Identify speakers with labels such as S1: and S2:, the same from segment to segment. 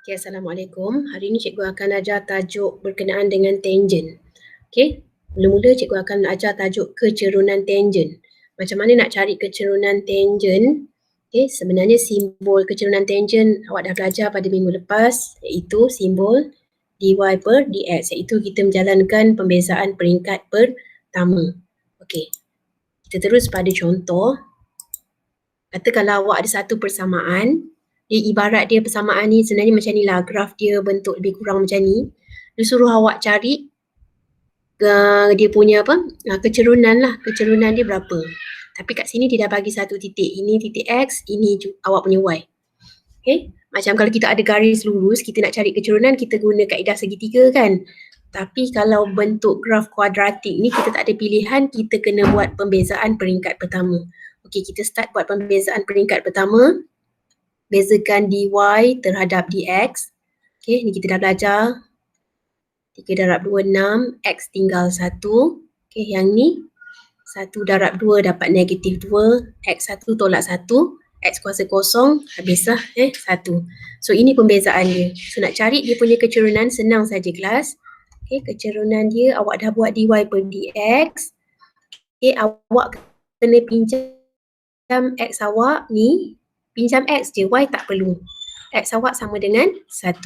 S1: Okay, Assalamualaikum. Hari ini cikgu akan ajar tajuk berkenaan dengan tangent. Okay, mula-mula cikgu akan ajar tajuk kecerunan tangent. Macam mana nak cari kecerunan tangent? Okay, sebenarnya simbol kecerunan tangent awak dah belajar pada minggu lepas, iaitu simbol dy per dx, iaitu kita menjalankan pembezaan peringkat pertama. Okay, kita terus pada contoh. Kata kalau awak ada satu persamaan, dia ibarat dia persamaan ni sebenarnya macam ni lah, graf dia bentuk lebih kurang macam ni. Dia suruh awak cari dia punya kecerunan lah, kecerunan dia berapa. Tapi kat sini dia dah bagi satu titik, ini titik X, ini awak punya Y. Okay, macam kalau kita ada garis lurus, kita nak cari kecerunan, kita guna kaedah segitiga kan. Tapi kalau bentuk graf kuadratik ni kita tak ada pilihan, kita kena buat pembezaan peringkat pertama. Okey, kita start buat pembezaan peringkat pertama. Bezakan dy terhadap dx. Okey, ni kita dah belajar. 3 darab 2, 6. X tinggal 1. Okey, yang ni 1 darab 2 dapat negatif 2. X1 tolak 1. X kuasa kosong, habislah 1. So, ini pembezaan dia. So, nak cari dia punya kecerunan, senang saja kelas. Okey, kecerunan dia, awak dah buat dy per dx. Okey, awak kena pinjam X awak ni, pinjam X je, Y tak perlu. X awak sama dengan 1.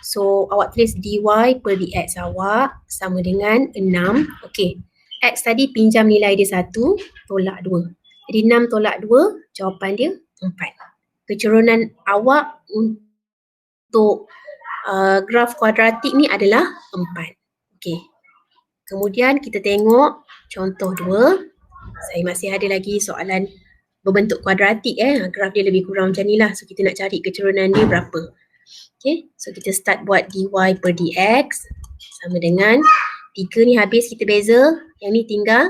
S1: So, awak tulis dy per dx awak sama dengan 6. Okey, X tadi pinjam nilai dia 1, tolak 2. Jadi 6 tolak 2, jawapan dia 4. Kecerunan awak untuk graf kuadratik ni adalah 4. Okey, kemudian kita tengok contoh 2. Saya masih ada lagi soalan berbentuk kuadratik graf dia lebih kurang macam ni lah. So kita nak cari kecerunan dia berapa. Okay, so kita start buat dy per dx sama dengan 3 ni habis kita beza, yang ni tinggal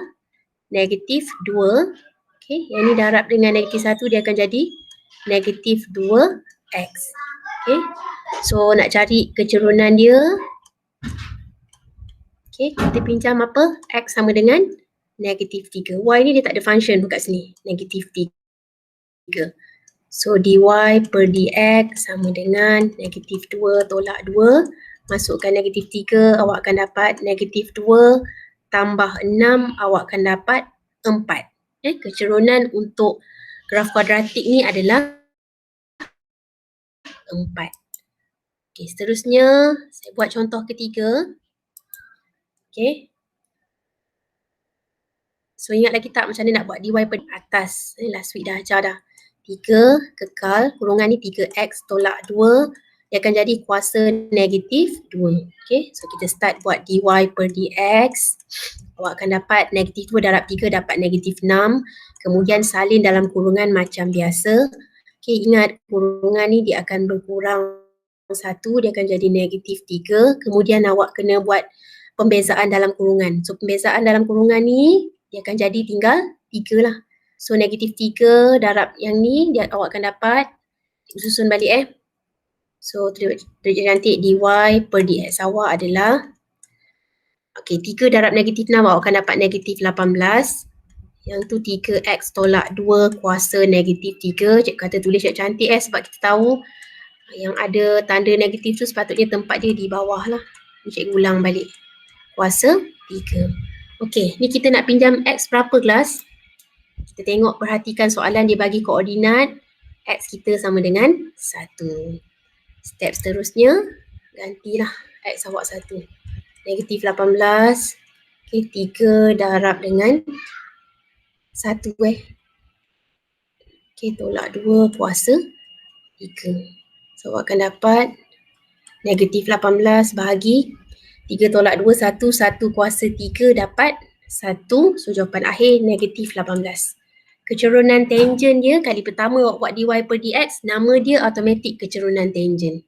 S1: negatif 2. Okay, yang ni darab dengan negatif 1 dia akan jadi negatif 2x. Okay, so nak cari kecerunan dia. Okay, kita pinjam apa? X sama dengan negatif 3. Y ni dia tak ada function pun kat sini, negatif 3. So dy per dx sama dengan negatif 2 tolak 2. Masukkan negatif 3, awak akan dapat negatif 2 tambah 6, awak akan dapat 4. Kecerunan untuk graf kuadratik ni adalah 4. Okay, seterusnya saya buat contoh ketiga. Okay, so ingat lagi tak macam mana nak buat dy per atas? Last week dah ajar dah. 3 kekal, kurungan ni 3x tolak 2, dia akan jadi kuasa negatif 2. Okay, so kita start buat dy per dx. Awak akan dapat negatif 2 darab 3 dapat negatif 6. Kemudian salin dalam kurungan macam biasa. Okay, ingat kurungan ni dia akan berkurang 1, dia akan jadi negatif 3. Kemudian awak kena buat pembezaan dalam kurungan. So pembezaan dalam kurungan ni dia akan jadi tinggal 3 lah. So negatif 3 darab yang ni dia awak akan dapat, susun balik So terjadi nanti dy per dx awak adalah 3 darab negatif 6 awak akan dapat negatif 18. Yang tu 3x tolak 2 kuasa negatif 3. Cikgu kata tulis yang cantik sebab kita tahu yang ada tanda negatif tu sepatutnya tempat dia di bawah lah. Cikgu ulang balik. Kuasa 3. Okey, ni kita nak pinjam x berapa kelas? Kita tengok, perhatikan soalan dia bagi koordinat x kita sama dengan 1. Step seterusnya, gantilah x awak 1. Negatif 18. Okay, 3 darab dengan 1 Okay, tolak 2 kuasa 3. So awak akan dapat negatif 18 bahagi 3 tolak 2, 1. 1 kuasa 3 dapat 1. So jawapan akhir negatif 18. Kecerunan tangent dia kali pertama awak buat dy per dx, nama dia automatik kecerunan tangent.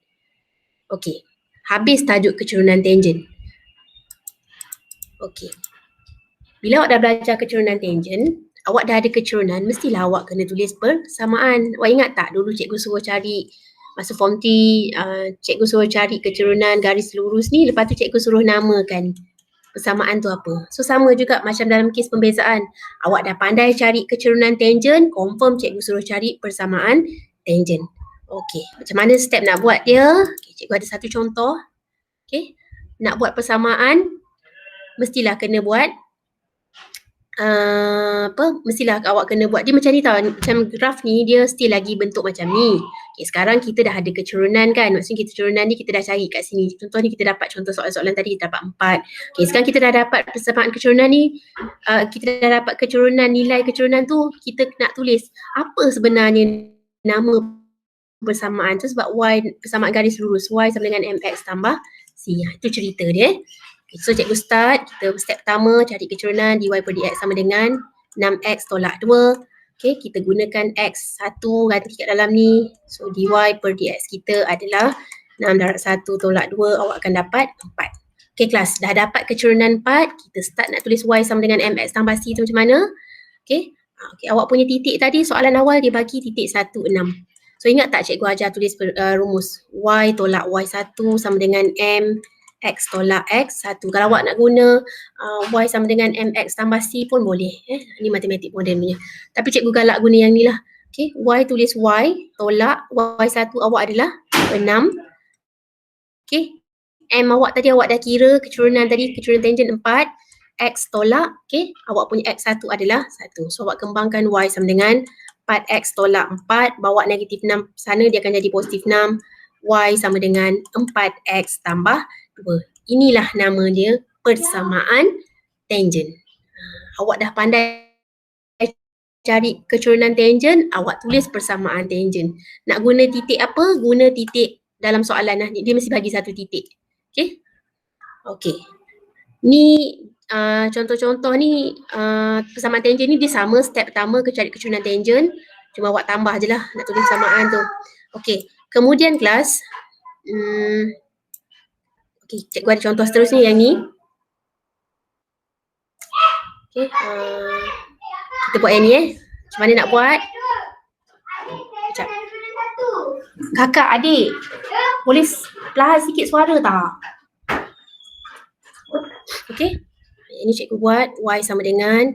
S1: Okey, habis tajuk kecerunan tangent. Okey, bila awak dah belajar kecerunan tangent, awak dah ada kecerunan, mestilah awak kena tulis persamaan. Awak ingat tak dulu cikgu suruh cari, masa form 3, cikgu suruh cari kecerunan garis lurus ni, lepas tu cikgu suruh namakan persamaan tu apa. So sama juga macam dalam kes pembezaan. Awak dah pandai cari kecerunan tangent, confirm cikgu suruh cari persamaan tangent. Okey, macam mana step nak buat dia? Okay, cikgu ada satu contoh. Okey, nak buat persamaan, mestilah kena buat mestilah awak kena buat dia macam ni tau, macam graf ni dia still lagi bentuk macam ni. Okay, sekarang kita dah ada kecurunan kan, maksudnya kecurunan ni kita dah cari kat sini. Contoh ni kita dapat contoh soalan-soalan tadi kita dapat 4. Okay, sekarang kita dah dapat persamaan kecurunan ni, kita dah dapat kecurunan, nilai kecurunan tu, kita nak tulis apa sebenarnya nama persamaan tu sebab y persamaan garis lurus y sama dengan mx tambah c. Itu cerita dia. Okay, so cikgu start, kita step pertama cari kecurunan dy per dx sama dengan 6x tolak 2. Okay, kita gunakan x 1 ganti kat dalam ni. So dy per dx kita adalah 6 darab 1 tolak 2, awak akan dapat 4. Okay kelas, dah dapat kecurunan 4, kita start nak tulis y sama dengan mx tambah c tu macam mana? Okay, okay, awak punya titik tadi soalan awal dia bagi titik 1, 6. So ingat tak cikgu ajar tulis rumus y tolak y1 sama dengan m x tolak x1. Kalau awak nak guna y sama dengan mx tambah c pun boleh. Ni matematik moden punya. Tapi cikgu galak guna yang ni lah. Okay, y tulis y tolak y1 awak adalah 6. Okay, m awak tadi awak dah kira kecurunan tadi, kecurunan tangent 4. X tolak, okay, awak punya x1 adalah 1. So awak kembangkan y sama dengan 4x tolak 4, bawa negatif 6 sana dia akan jadi positif 6. Y sama dengan 4x tambah 2. Inilah nama dia persamaan tangent. Awak dah pandai cari kecurunan tangent, awak tulis persamaan tangent. Nak guna titik apa? Guna titik dalam soalan lah. Dia mesti bagi satu titik. Okay? Okay. Ni contoh-contoh ni persamaan tangent ni dia sama step pertama ke cari kecurunan tangent, cuma awak tambah je lah nak tulis persamaan tu. Okey, kemudian kelas okey, cikgu ada contoh seterusnya yang ni. Okey, kita buat yang ni macam mana nak buat? Sekejap. Kakak, adik, boleh perlahan sikit suara tak? Okey, ini cikgu buat y sama dengan,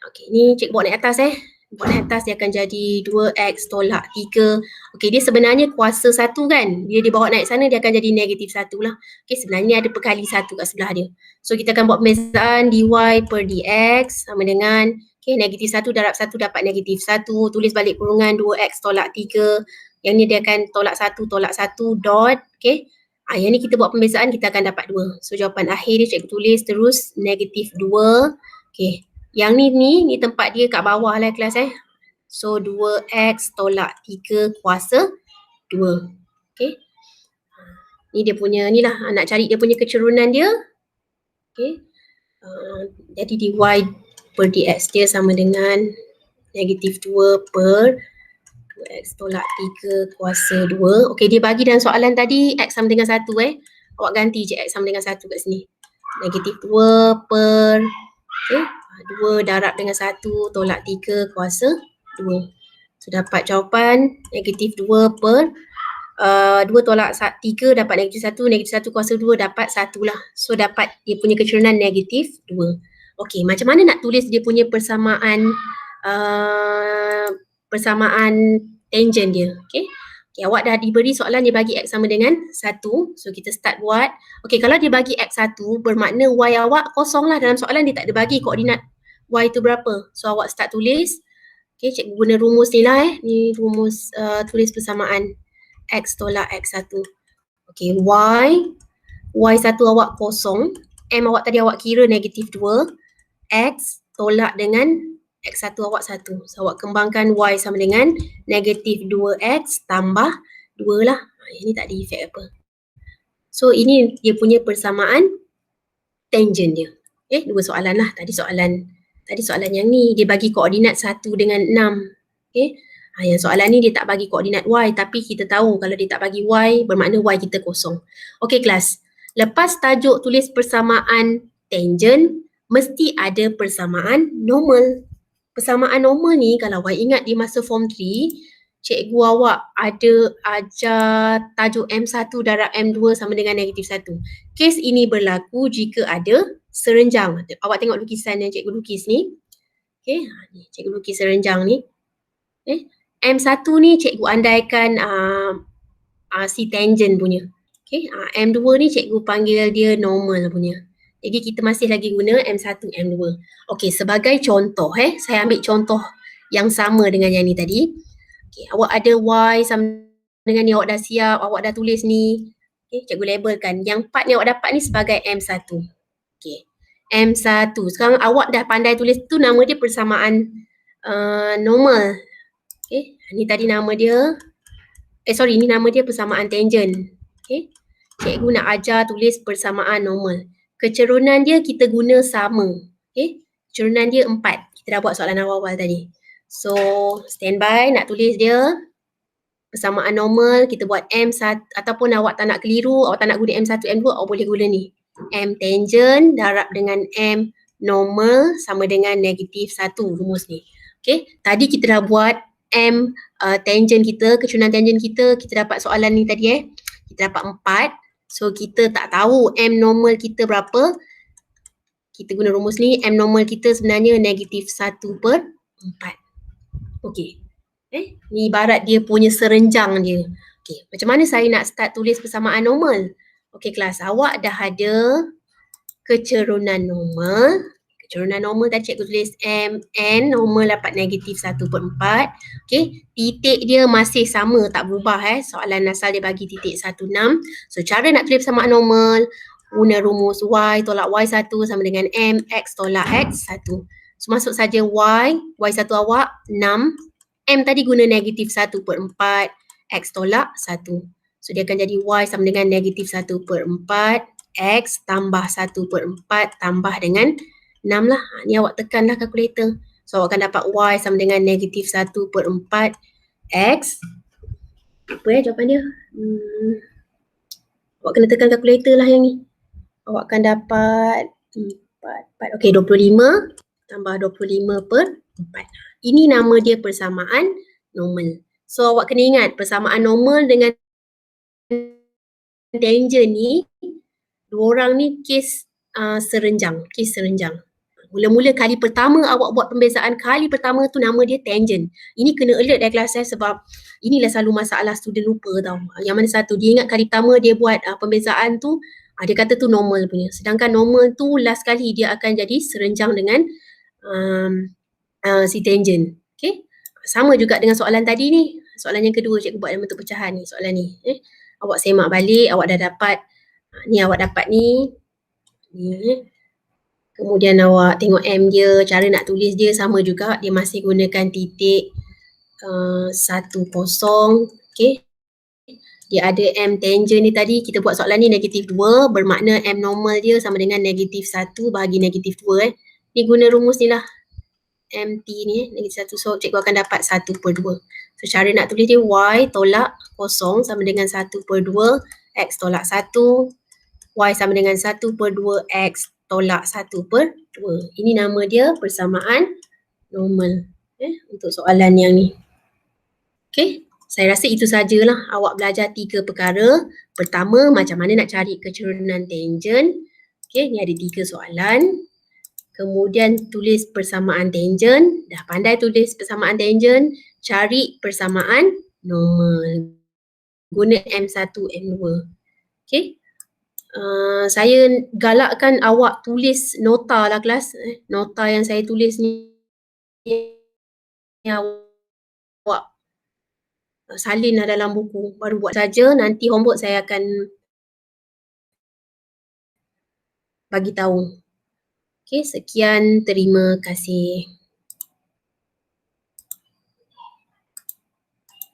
S1: okey, ni cikgu buat naik atas buat naik atas dia akan jadi 2x tolak 3. Okey, dia sebenarnya kuasa 1 kan, bila dia bawa naik sana dia akan jadi negatif 1 lah. Okey, sebenarnya ni ada perkali 1 kat sebelah dia. So kita akan buat pembezaan dy per dx sama dengan, okey, negatif 1 darab 1 dapat negatif 1, tulis balik kurungan 2x tolak 3. Yang ni dia akan tolak 1 dot, okey. Yang ni kita buat pembezaan kita akan dapat 2. So jawapan akhir dia cikgu tulis terus negatif 2. Okey, yang ni tempat dia kat bawah lah kelas So 2x tolak 3 kuasa 2. Okey, ni dia punya ni lah, nak cari dia punya kecurunan dia. Okey, jadi dy per dx dia sama dengan negatif 2 per 2x tolak 3 kuasa 2. Okey, dia bagi dalam soalan tadi x sama dengan 1 Awak ganti je x sama dengan 1 kat sini. Negatif 2 per 2 darab dengan 1 tolak 3 kuasa 2. So dapat jawapan negatif 2 per 2 tolak 3 dapat negatif 1. Negatif 1 kuasa 2 dapat 1 lah. So dapat dia punya kecurunan negatif 2. Okey, macam mana nak tulis dia punya persamaan persamaan tangent dia? Okey. Okay, awak dah diberi soalan dia bagi x sama dengan 1. So kita start buat. Okey, kalau dia bagi x1 bermakna y awak kosong lah. Dalam soalan dia tak ada bagi koordinat y tu berapa. So awak start tulis. Okey, cikgu guna rumus ni lah Ni rumus tulis persamaan x tolak x1. Okey, y1 awak kosong. M awak tadi awak kira negatif 2. X tolak dengan x1 awak 1. So awak kembangkan y sama dengan negatif 2x tambah 2 lah. Ini tak ada efek apa. So ini dia punya persamaan tangent dia. Dua soalan lah. Tadi soalan yang ni dia bagi koordinat 1 dengan 6. Yang soalan ni dia tak bagi koordinat y, tapi kita tahu kalau dia tak bagi y bermakna y kita kosong. Okey kelas. Lepas tajuk tulis persamaan tangent, mesti ada persamaan normal. Persamaan normal ni kalau awak ingat di masa form 3, cikgu awak ada ajar tajuk M1 darab M2 sama dengan negatif 1. Kes ini berlaku jika ada serenjang. Awak tengok lukisan yang cikgu lukis ni. Okey, ni cikgu lukis serenjang ni. M1 ni cikgu andaikan si tangent punya. Okay, M2 ni cikgu panggil dia normal punya. Jadi kita masih lagi guna M1, M2. Okay, sebagai contoh saya ambil contoh yang sama dengan yang ni tadi. Okay, awak ada Y sama dengan ni, awak dah siap, awak dah tulis ni. Okay, cikgu labelkan. Yang part ni awak dapat ni sebagai M1. Okay, M1. Sekarang awak dah pandai tulis tu, nama dia persamaan normal. Okay, ni tadi nama dia, ni nama dia persamaan tangent. Okay, cikgu nak ajar tulis persamaan normal. Kecerunan dia kita guna sama. Okay, kecerunan dia 4. Kita dah buat soalan awal-awal tadi. So, standby nak tulis dia. Persamaan normal, kita buat M1, ataupun awak tak nak keliru, awak tak nak guna M1, M2, awak boleh guna ni. M tangent darab dengan M normal sama dengan negatif 1 rumus ni. Okay, tadi kita dah buat M tangent kita, kecerunan tangent kita dapat soalan ni tadi kita dapat 4. So kita tak tahu M normal kita berapa. Kita guna rumus ni, M normal kita sebenarnya negatif 1/4. Okay, ni ibarat dia punya serenjang dia. Okay, macam mana saya nak start tulis persamaan normal? Okay kelas, awak dah ada kecerunan normal. Kecerunan normal tadi cikgu tulis Mn normal dapat negatif 1/4. Okay, titik dia masih sama, tak berubah Soalan asal dia bagi titik 16. So cara nak tulis persamaan normal, guna rumus Y tolak Y1 sama dengan Mx tolak X1. So masuk saja Y1 awak 6. M tadi guna negatif 1/4, X tolak 1. So dia akan jadi Y sama dengan negatif 1/4, X tambah 1/4 tambah dengan 6 lah. Ni awak tekanlah kalkulator. So awak akan dapat Y sama dengan negatif 1/4 X. Apa jawapan dia? Awak kena tekan kalkulator lah yang ni. Awak akan dapat 4. Okay, 25 tambah 25/4. Ini nama dia persamaan normal. So awak kena ingat persamaan normal dengan tangent ni, dua orang ni kes serenjang. Mula-mula kali pertama awak buat pembezaan, kali pertama tu nama dia tangent. Ini kena alert kelas sebab inilah selalu masalah student lupa tau. Yang mana satu, dia ingat kali pertama dia buat pembezaan tu, dia kata tu normal punya. Sedangkan normal tu last kali dia akan jadi serenjang dengan si tangent. Okay, sama juga dengan soalan tadi ni. Soalan yang kedua cikgu buat dalam bentuk pecahan ni, soalan ni. Awak semak balik, awak dah dapat ni, awak dapat ni. Kemudian awak tengok M dia, cara nak tulis dia sama juga, dia masih gunakan titik 10. Okay, dia ada M tangent ni tadi, kita buat soalan ni negatif 2, bermakna M normal dia sama dengan negatif 1 bahagi negatif 2. Ni guna rumus ni lah, MT ni negatif 1, so cikgu akan dapat 1/2. So cara nak tulis dia Y tolak 0 sama dengan 1/2, X tolak 1, Y sama dengan 1/2 X tolak 1/2. Ini nama dia persamaan normal untuk soalan yang ni. Okay, saya rasa itu sajalah. Awak belajar 3 perkara. Pertama, macam mana nak cari kecerunan tangent. Okay, ni ada 3 soalan. Kemudian tulis persamaan tangent. Dah pandai tulis persamaan tangent, cari persamaan normal. Guna M1, M2. Okay. Saya galakkan awak tulis nota lah kelas. Nota yang saya tulis ni awak salin lah dalam buku, baru buat saja. Nanti homework saya akan bagi tahu. Okay, sekian, terima kasih.